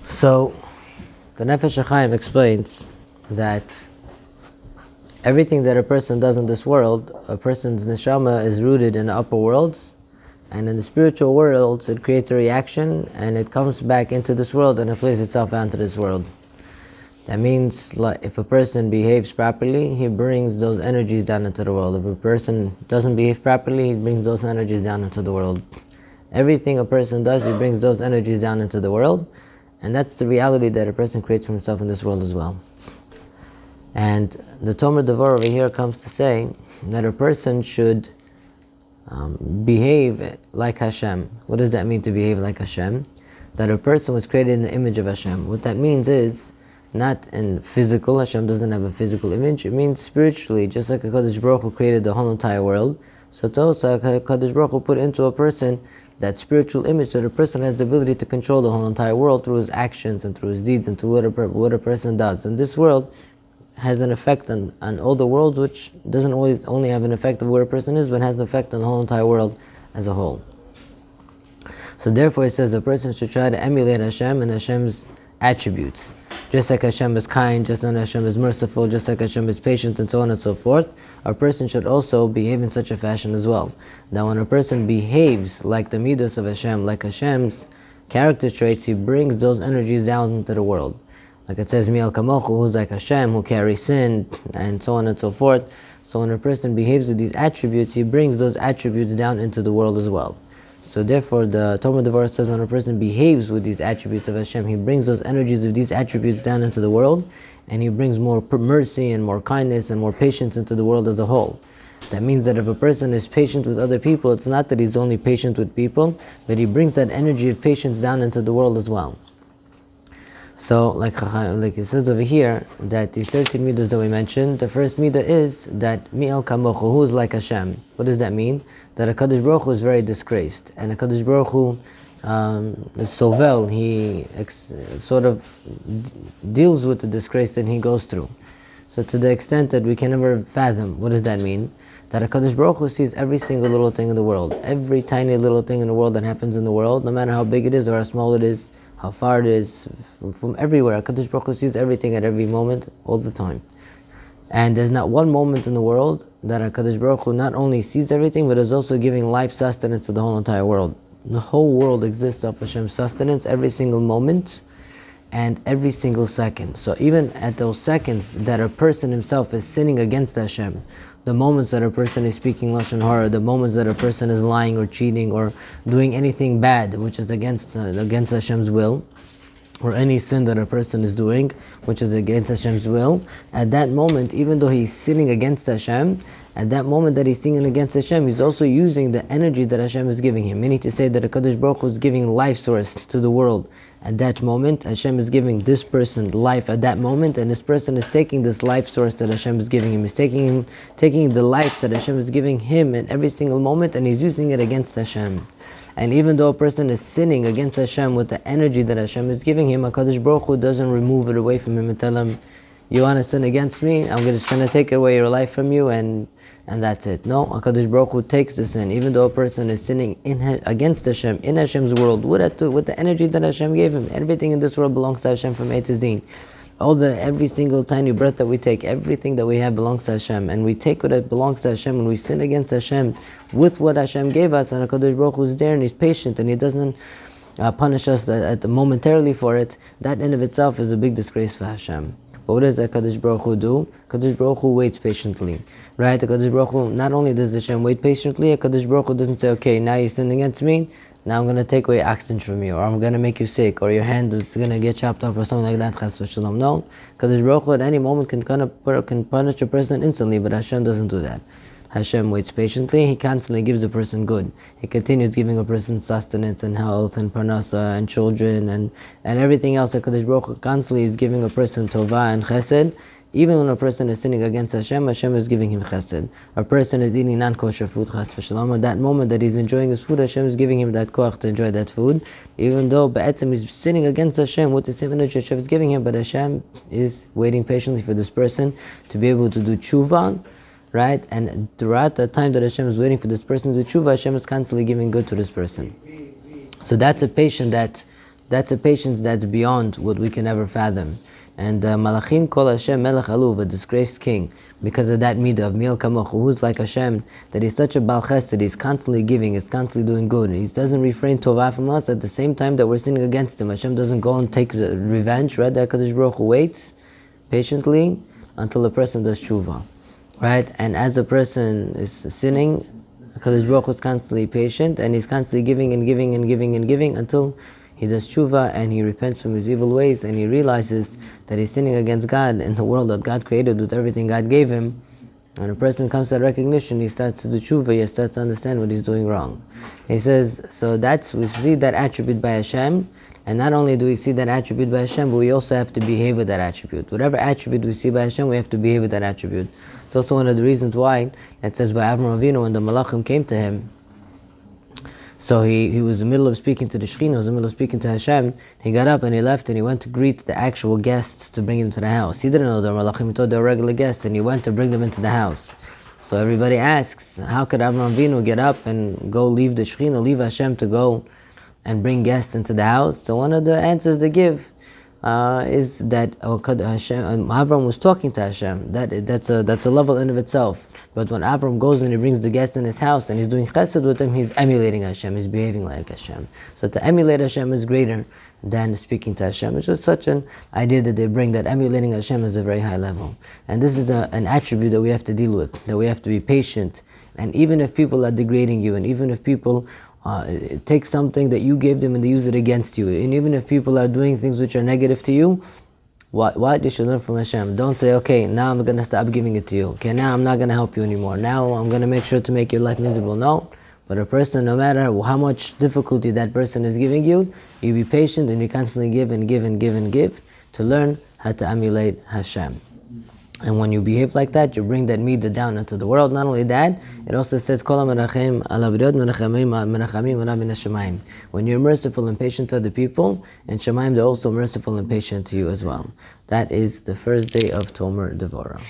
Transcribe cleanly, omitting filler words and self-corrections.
So, the Nefesh HaChaim explains that everything that a person does in this world, a person's neshama is rooted in the upper worlds, and in the spiritual worlds it creates a reaction and it comes back into this world and it plays itself out into this world. That means if a person behaves properly, he brings those energies down into the world. If a person doesn't behave properly, he brings those energies down into the world. Everything a person does, he brings those energies down into the world, and that's the reality that a person creates for himself in this world as well. And the Tomer Devorah over here comes to say that a person should behave like Hashem. What does that mean, to behave like Hashem? That a person was created in the image of Hashem. What that means is, not in physical, Hashem doesn't have a physical image, it means spiritually, just like HaKadosh Baruch Hu created the whole entire world. So also HaKadosh Baruch Hu put into a person that spiritual image, that a person has the ability to control the whole entire world through his actions and through his deeds and through what a person does. And this world has an effect on all the world, which doesn't always only have an effect of where a person is, but has an effect on the whole entire world as a whole. So therefore it says a person should try to emulate Hashem and Hashem's attributes. Just like Hashem is kind, just like Hashem is merciful, just like Hashem is patient, and so on and so forth, a person should also behave in such a fashion as well. Now when a person behaves like the midos of Hashem, like Hashem's character traits, he brings those energies down into the world. Like it says, Mi'al Kamochu, who's like Hashem, who carries sin, and so on and so forth. So when a person behaves with these attributes, he brings those attributes down into the world as well. So therefore, the Tomer Devorah says when a person behaves with these attributes of Hashem, he brings those energies of these attributes down into the world, and he brings more mercy and more kindness and more patience into the world as a whole. That means that if a person is patient with other people, it's not that he's only patient with people, but he brings that energy of patience down into the world as well. So, like it says over here, that these 13 midas that we mentioned, the first midah is that Mi'al Kamochu, who is like Hashem. What does that mean? That HaKadosh Baruch Hu is very disgraced, and HaKadosh Baruch Hu is sovel, he sort of deals with the disgrace that he goes through. So to the extent that we can never fathom, what does that mean? That HaKadosh Baruch Hu sees every single little thing in the world, every tiny little thing in the world that happens in the world, no matter how big it is or how small it is, how far it is, from everywhere. HaKadosh Baruch Hu sees everything at every moment, all the time. And there's not one moment in the world that HaKadosh Baruch Hu not only sees everything, but is also giving life sustenance to the whole entire world. The whole world exists of Hashem's sustenance every single moment and every single second. So even at those seconds that a person himself is sinning against Hashem, the moments that a person is speaking Lashon Hara, the moments that a person is lying or cheating or doing anything bad which is against Hashem's will, or any sin that a person is doing which is against Hashem's will, at that moment, even though he's sinning against Hashem, at that moment that he's sinning against Hashem, he's also using the energy that Hashem is giving him. Meaning to say that HaKadosh Baruch Hu is giving life source to the world. At that moment, Hashem is giving this person life at that moment, and this person is taking this life source that Hashem is giving him. He's taking the life that Hashem is giving him in every single moment, and he's using it against Hashem. And even though a person is sinning against Hashem with the energy that Hashem is giving him, HaKadosh Baruch Hu doesn't remove it away from him and tell him, you want to sin against me? I'm just going to take away your life from you and that's it. No, HaKadosh Baruch Hu takes the sin. Even though a person is sinning against Hashem, in Hashem's world, with the energy that Hashem gave him. Everything in this world belongs to Hashem from A to Z. Every single tiny breath that we take, everything that we have belongs to Hashem. And we take what belongs to Hashem and we sin against Hashem with what Hashem gave us. And HaKadosh Baruch Hu is there and He's patient and He doesn't punish us momentarily for it. That in of itself is a big disgrace for Hashem. But what does HaKadosh Baruch Hu do? HaKadosh Baruch Hu waits patiently. Right? HaKadosh Baruch Hu, not only does Hashem wait patiently, HaKadosh Baruch Hu doesn't say, okay, now you sinned against me, now I'm going to take away oxygen from you, or I'm going to make you sick, or your hand is going to get chopped off, or something like that. Chas v'shalom. No, HaKadosh Baruch Hu at any moment can punish a person instantly, but Hashem doesn't do that. Hashem waits patiently. He constantly gives the person good. He continues giving a person sustenance and health and parnasa and children and everything else. HaKadosh Baruch Hu constantly is giving a person tova and chesed. Even when a person is sinning against Hashem, Hashem is giving him chesed. A person is eating non-kosher food, chas v'shalom. At that moment that he's enjoying his food, Hashem is giving him that koach to enjoy that food. Even though be'etzem he's sinning against Hashem with the same energy Hashem is giving him, but Hashem is waiting patiently for this person to be able to do tshuva. Right? And throughout the time that Hashem is waiting for this person to tshuva, Hashem is constantly giving good to this person. So that's a patient that that's a patience that's beyond what we can ever fathom. And Malachim call Hashem Melech Aluv, a disgraced king, because of that midah of Miel Kamoch, who's like Hashem, that he's such a Baal Chesed, he's constantly giving, he's constantly doing good. He doesn't refrain Tovah from us at the same time that we're sinning against him. Hashem doesn't go and take revenge, right? The HaKadosh Baruch Hu waits patiently until a person does tshuva, right? And as a person is sinning, HaKadosh Baruch Hu is constantly patient, and he's constantly giving and giving and giving and giving until he does tshuva and he repents from his evil ways and he realizes that he's sinning against God in the world that God created with everything God gave him. When a person comes to that recognition, he starts to do tshuva, he starts to understand what he's doing wrong. He says, so we see that attribute by Hashem, and not only do we see that attribute by Hashem, but we also have to behave with that attribute. Whatever attribute we see by Hashem, we have to behave with that attribute. It's also one of the reasons why it says by Avraham Avinu, when the Malachim came to him, so he was in the middle of speaking to the Shekhinah, was in the middle of speaking to Hashem. He got up and he left and he went to greet the actual guests to bring him to the house. He didn't know they were Malachim, he thought they were regular guests, and he went to bring them into the house. So everybody asks, how could Avraham Avinu get up and go leave the Shekhinah, leave Hashem to go and bring guests into the house? So one of the answers they give is that Avram was talking to Hashem. That's a level in of itself. But when Avram goes and he brings the guest in his house and he's doing chesed with him, he's emulating Hashem, he's behaving like Hashem. So to emulate Hashem is greater than speaking to Hashem. It's just such an idea that they bring, that emulating Hashem is a very high level. And this is an attribute that we have to deal with, that we have to be patient. And even if people are degrading you, and even if people take something that you gave them and they use it against you, and even if people are doing things which are negative to you, what you should learn from Hashem. Don't say, okay, now I'm going to stop giving it to you. Okay, now I'm not going to help you anymore. Now I'm going to make sure to make your life miserable. No. But a person, no matter how much difficulty that person is giving you, you be patient and you constantly give and give and give and give to learn how to emulate Hashem. And when you behave like that, you bring that midah down into the world. Not only that, it also says, when you're merciful and patient to other people, and Shemaim, they're also merciful and patient to you as well. That is the first day of Tomer Devorah.